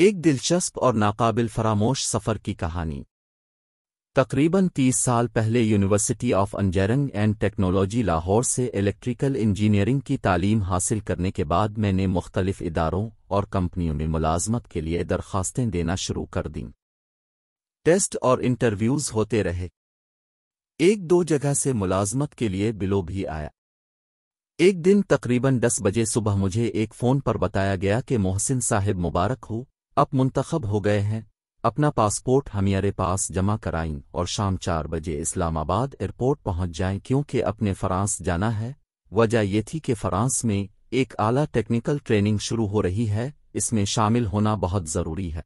ایک دلچسپ اور ناقابل فراموش سفر کی کہانی۔ تقریباً 30 سال پہلے university of engineering and technology Lahore سے الیکٹریکل انجینئرنگ کی تعلیم حاصل کرنے کے بعد میں نے مختلف اداروں اور کمپنیوں میں ملازمت کے لیے درخواستیں دینا شروع کر دیں۔ ٹیسٹ اور انٹرویوز ہوتے رہے۔ ایک دو جگہ سے ملازمت کے لیے بلو بھی آیا۔ ایک دن تقریباً 10 بجے صبح مجھے ایک فون پر بتایا گیا کہ محسن صاحب مبارک ہو، اب منتخب ہو گئے ہیں، اپنا پاسپورٹ ہمارے پاس جمع کرائیں اور شام 4 بجے اسلام آباد ایئرپورٹ پہنچ جائیں کیونکہ اپنے فرانس جانا ہے۔ وجہ یہ تھی کہ فرانس میں ایک اعلیٰ ٹیکنیکل ٹریننگ شروع ہو رہی ہے، اس میں شامل ہونا بہت ضروری ہے۔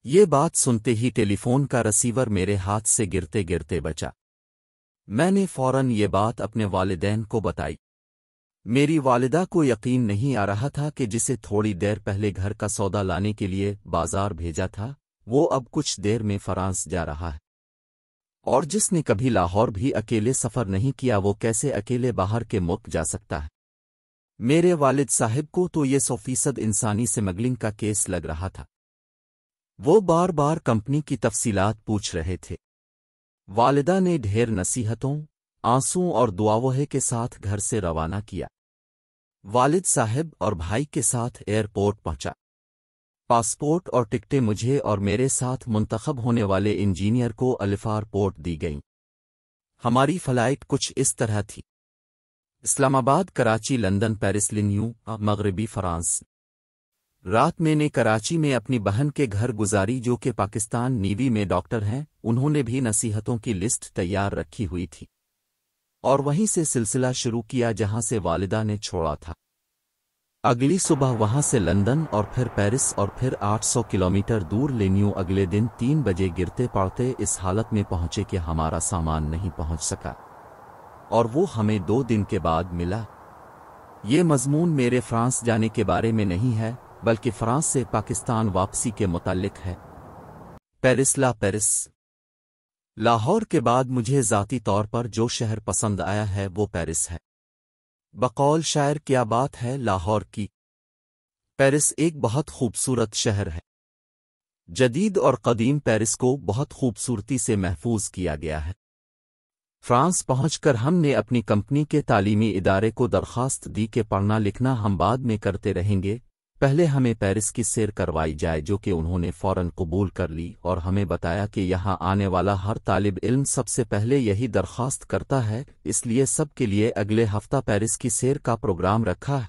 یہ بات سنتے ہی ٹیلی فون کا رسیور میرے ہاتھ سے گرتے گرتے بچا۔ میں نے فوراً یہ بات اپنے والدین کو بتائی۔ میری والدہ کو یقین نہیں آ رہا تھا کہ جسے تھوڑی دیر پہلے گھر کا سودا لانے کے لیے بازار بھیجا تھا، وہ اب کچھ دیر میں فرانس جا رہا ہے، اور جس نے کبھی لاہور بھی اکیلے سفر نہیں کیا وہ کیسے اکیلے باہر کے ملک جا سکتا ہے۔ میرے والد صاحب کو تو یہ 100% انسانی اسمگلنگ کا کیس لگ رہا تھا۔ وہ بار بار کمپنی کی تفصیلات پوچھ رہے تھے۔ والدہ نے ڈھیر نصیحتوں، آنسوں اور دعاوہیں کے ساتھ گھر سے روانہ کیا۔ والد صاحب اور بھائی کے ساتھ ایئرپورٹ پہنچا۔ پاسپورٹ اور ٹکٹیں مجھے اور میرے ساتھ منتخب ہونے والے انجینئر کو الفار پورٹ دی گئیں۔ ہماری فلائٹ کچھ اس طرح تھی: اسلام آباد، کراچی، لندن، پیرس، لنیو، مغربی فرانس۔ رات میں نے کراچی میں اپنی بہن کے گھر گزاری جو کہ پاکستان نیوی میں ڈاکٹر ہیں، انہوں نے بھی نصیحتوں کی لسٹ تیار رکھی ہوئی تھی، اور وہیں سے سلسلہ شروع کیا جہاں سے والدہ نے چھوڑا تھا۔ اگلی صبح وہاں سے لندن اور پھر پیرس اور پھر 800 کلومیٹر دور لینیو۔ اگلے دن 3 بجے گرتے پڑتے اس حالت میں پہنچے کہ ہمارا سامان نہیں پہنچ سکا، اور وہ ہمیں 2 دن کے بعد ملا۔ یہ مضمون میرے فرانس جانے کے بارے میں نہیں ہے بلکہ فرانس سے پاکستان واپسی کے متعلق ہے۔ پیرس۔ لاہور کے بعد مجھے ذاتی طور پر جو شہر پسند آیا ہے وہ پیرس ہے۔ بقول شاعر کیا بات ہے لاہور کی، پیرس ایک بہت خوبصورت شہر ہے۔ جدید اور قدیم پیرس کو بہت خوبصورتی سے محفوظ کیا گیا ہے۔ فرانس پہنچ کر ہم نے اپنی کمپنی کے تعلیمی ادارے کو درخواست دی کہ پڑھنا لکھنا ہم بعد میں کرتے رہیں گے، پہلے ہمیں پیرس کی سیر کروائی جائے، جو کہ انہوں نے فوراً قبول کر لی اور ہمیں بتایا کہ یہاں آنے والا ہر طالب علم سب سے پہلے یہی درخواست کرتا ہے، اس لیے سب کے لیے اگلے ہفتہ پیرس کی سیر کا پروگرام رکھا ہے۔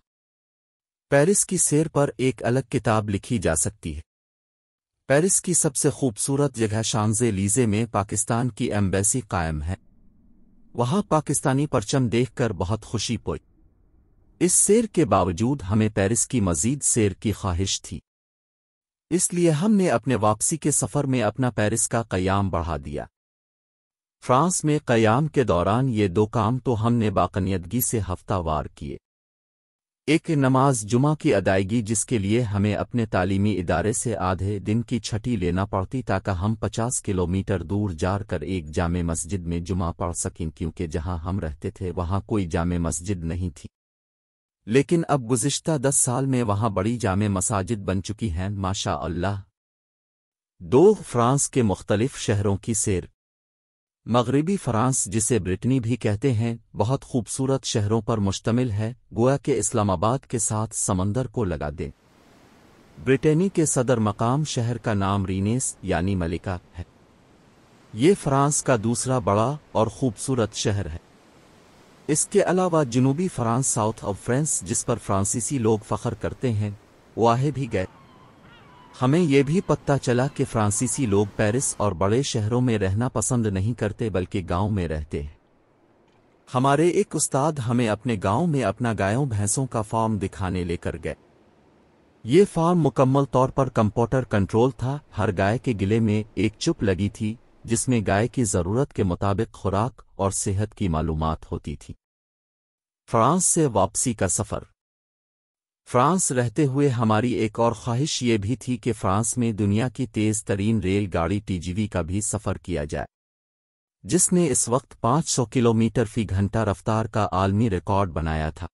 پیرس کی سیر پر ایک الگ کتاب لکھی جا سکتی ہے۔ پیرس کی سب سے خوبصورت جگہ شانزے لیزے میں پاکستان کی ایمبیسی قائم ہے، وہاں پاکستانی پرچم دیکھ کر بہت خوشی ہوئی۔ اس سیر کے باوجود ہمیں پیرس کی مزید سیر کی خواہش تھی، اس لیے ہم نے اپنے واپسی کے سفر میں اپنا پیرس کا قیام بڑھا دیا۔ فرانس میں قیام کے دوران یہ 2 کام تو ہم نے باقاعدگی سے ہفتہ وار کیے۔ ایک نماز جمعہ کی ادائیگی، جس کے لیے ہمیں اپنے تعلیمی ادارے سے آدھے دن کی چھٹی لینا پڑتی تاکہ ہم 50 کلومیٹر دور جا کر ایک جامع مسجد میں جمعہ پڑھ سکیں، کیونکہ جہاں ہم رہتے تھے وہاں کوئی جامع مسجد نہیں تھی، لیکن اب گزشتہ 10 سال میں وہاں بڑی جامع مساجد بن چکی ہیں ماشاء اللہ۔ 2 فرانس کے مختلف شہروں کی سیر۔ مغربی فرانس، جسے برٹنی بھی کہتے ہیں، بہت خوبصورت شہروں پر مشتمل ہے، گویا کہ اسلام آباد کے ساتھ سمندر کو لگا دیں۔ برٹنی کے صدر مقام شہر کا نام رینیس یعنی ملکہ ہے۔ یہ فرانس کا دوسرا بڑا اور خوبصورت شہر ہے۔ اس کے علاوہ جنوبی فرانس، ساؤتھ آف فرانس، جس پر فرانسیسی لوگ فخر کرتے ہیں، وہاں بھی گئے۔ ہمیں یہ بھی پتہ چلا کہ فرانسیسی لوگ پیرس اور بڑے شہروں میں رہنا پسند نہیں کرتے بلکہ گاؤں میں رہتے ہیں۔ ہمارے ایک استاد ہمیں اپنے گاؤں میں اپنا گایوں بھینسوں کا فارم دکھانے لے کر گئے۔ یہ فارم مکمل طور پر کمپیوٹر کنٹرول تھا، ہر گائے کے گلے میں ایک چپ لگی تھی جس میں گائے کی ضرورت کے مطابق خوراک اور صحت کی معلومات ہوتی تھی۔ فرانس سے واپسی کا سفر۔ فرانس رہتے ہوئے ہماری ایک اور خواہش یہ بھی تھی کہ فرانس میں دنیا کی تیز ترین ریل گاڑی TGV کا بھی سفر کیا جائے، جس نے اس وقت 500 کلومیٹر فی گھنٹہ رفتار کا عالمی ریکارڈ بنایا تھا۔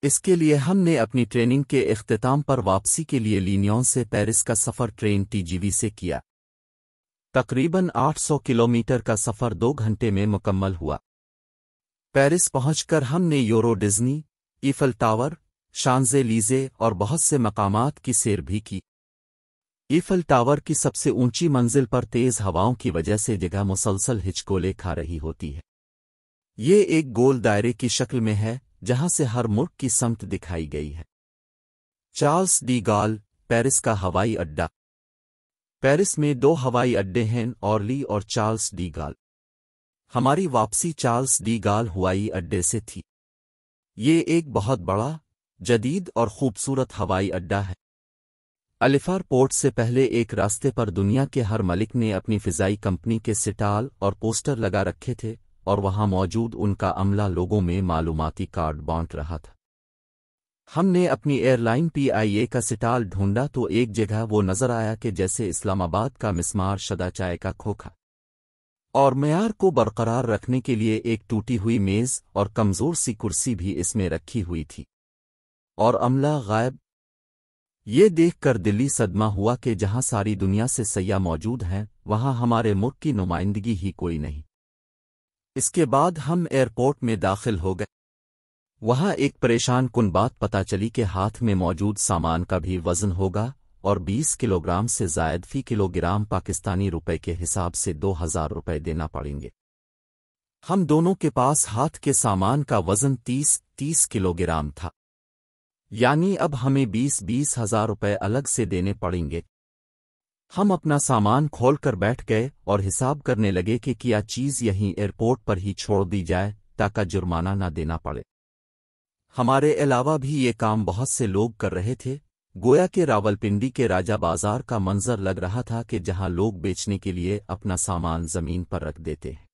اس کے لیے ہم نے اپنی ٹریننگ کے اختتام پر واپسی کے لیے لینیون سے پیرس کا سفر ٹرین TGV سے کیا۔ تقریباً 800 کلومیٹر کا سفر 2 گھنٹے میں مکمل ہوا۔ پیرس پہنچ کر ہم نے یورو ڈزنی، ایفل ٹاور، شانزے لیزے اور بہت سے مقامات کی سیر بھی کی۔ ایفل ٹاور کی سب سے اونچی منزل پر تیز ہواؤں کی وجہ سے جگہ مسلسل ہچکولے کھا رہی ہوتی ہے۔ یہ ایک گول دائرے کی شکل میں ہے جہاں سے ہر ملک کی سمت دکھائی گئی ہے۔ چارلس ڈی گال، پیرس کا ہوائی اڈہ۔ پیرس میں 2 ہوائی اڈے ہیں، اورلی اور چارلس ڈی گال۔ ہماری واپسی چارلس ڈی گال ہوائی اڈے سے تھی۔ یہ ایک بہت بڑا، جدید اور خوبصورت ہوائی اڈہ ہے۔ الفار پورٹ سے پہلے ایک راستے پر دنیا کے ہر ملک نے اپنی فضائی کمپنی کے سٹال اور پوسٹر لگا رکھے تھے، اور وہاں موجود ان کا عملہ لوگوں میں معلوماتی کارڈ بانٹ رہا تھا۔ ہم نے اپنی ایئر لائن PIA کا سٹال ڈھونڈا تو ایک جگہ وہ نظر آیا کہ جیسے اسلام آباد کا مسمار شدہ چائے کا کھوکھا، اور معیار کو برقرار رکھنے کے لیے ایک ٹوٹی ہوئی میز اور کمزور سی کرسی بھی اس میں رکھی ہوئی تھی، اور عملہ غائب۔ یہ دیکھ کر دلی صدمہ ہوا کہ جہاں ساری دنیا سے سیاح موجود ہیں وہاں ہمارے ملک کی نمائندگی ہی کوئی نہیں۔ اس کے بعد ہم ایئرپورٹ میں داخل ہو گئے۔ وہاں ایک پریشان کن بات پتہ چلی کہ ہاتھ میں موجود سامان کا بھی وزن ہوگا، اور 20 کلوگرام سے زائد فی کلوگرام پاکستانی روپے کے حساب سے 2000 روپے دینا پڑیں گے۔ ہم دونوں کے پاس ہاتھ کے سامان کا وزن 30 کلوگرام تھا، یعنی اب ہمیں 20 ہزار روپے الگ سے دینے پڑیں گے۔ ہم اپنا سامان کھول کر بیٹھ گئے اور حساب کرنے لگے کہ کیا چیز یہیں ایئرپورٹ پر ہی چھوڑ دی جائے تاکہ جرمانہ نہ دینا پڑے۔ ہمارے علاوہ بھی یہ کام بہت سے لوگ کر رہے تھے، گویا کہ راولپنڈی کے راجہ بازار کا منظر لگ رہا تھا کہ جہاں لوگ بیچنے کے لیے اپنا سامان زمین پر رکھ دیتے ہیں۔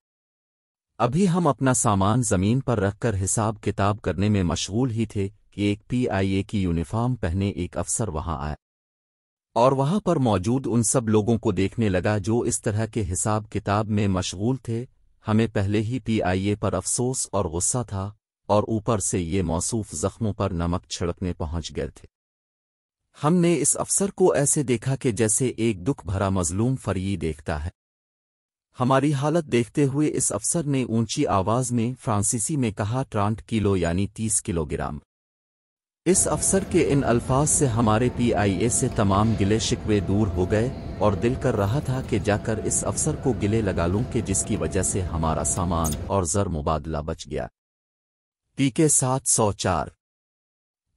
ابھی ہم اپنا سامان زمین پر رکھ کر حساب کتاب کرنے میں مشغول ہی تھے کہ ایک PIA کی یونیفارم پہنے ایک افسر وہاں آیا، اور وہاں پر موجود ان سب لوگوں کو دیکھنے لگا جو اس طرح کے حساب کتاب میں مشغول تھے۔ ہمیں پہلے ہی PIA پر افسوس اور غصہ تھا، اور اوپر سے یہ موصوف زخموں پر نمک چھڑکنے پہنچ گئے تھے۔ ہم نے اس افسر کو ایسے دیکھا کہ جیسے ایک دکھ بھرا مظلوم فریی دیکھتا ہے۔ ہماری حالت دیکھتے ہوئے اس افسر نے اونچی آواز میں فرانسیسی میں کہا 30 کلو یعنی 30 کلوگرام۔ اس افسر کے ان الفاظ سے ہمارے PIA سے تمام گلے شکوے دور ہو گئے، اور دل کر رہا تھا کہ جا کر اس افسر کو گلے لگا لوں کہ جس کی وجہ سے ہمارا سامان اور زر مبادلہ بچ گیا۔ PK 704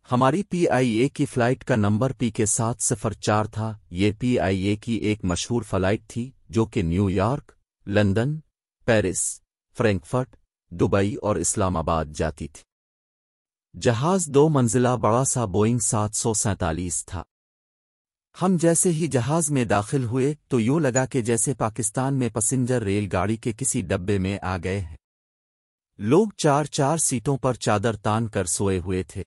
ہماری PIA کی فلائٹ کا نمبر PK 704 تھا۔ یہ PIA کی ایک مشہور فلائٹ تھی جو کہ new York, London, Paris, Frankfurt, Dubai اور اسلام آباد جاتی تھی۔ جہاز 2 منزلہ بڑا سا بوئنگ 747 تھا۔ ہم جیسے ہی جہاز میں داخل ہوئے تو یوں لگا کہ جیسے پاکستان میں پسنجر ریل گاڑی کے کسی ڈبے میں آ گئے ہیں۔ لوگ 4 سیٹوں پر چادر تان کر سوئے ہوئے تھے،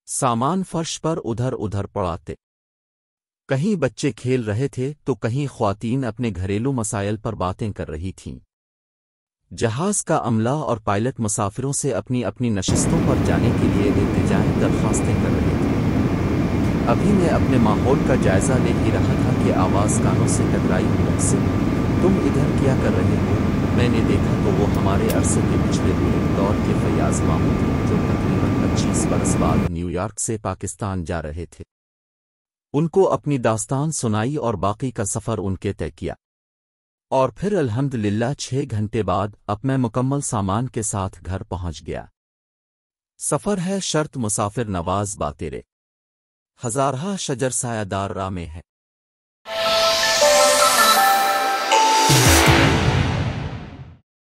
سامان فرش پر ادھر پڑا تھے۔ کہیں بچے کھیل رہے تھے تو کہیں خواتین اپنے گھریلو مسائل پر باتیں کر رہی تھیں۔ جہاز کا عملہ اور پائلٹ مسافروں سے اپنی اپنی نشستوں پر جانے کے لیے التجائی درخواستیں کر رہے تھے۔ ابھی میں اپنے ماحول کا جائزہ لے ہی رہا تھا کہ آواز کانوں سے ٹکرائی مجھ سے، تم ادھر کیا کر رہے ہو؟ میں نے دیکھا تو وہ ہمارے عرصے کے پچھلے ہوئے دور کے فیاض ماموں تھے جو تقریباً 25 برس بعد نیو یارک سے پاکستان جا رہے تھے۔ ان کو اپنی داستان سنائی اور باقی کا سفر ان کے طے کیا، اور پھر الحمدللہ 6 گھنٹے بعد اب میں مکمل سامان کے ساتھ گھر پہنچ گیا۔ سفر ہے شرط مسافر نواز باتیرے، ہزارہ شجر سایہ دار راہ میں ہے۔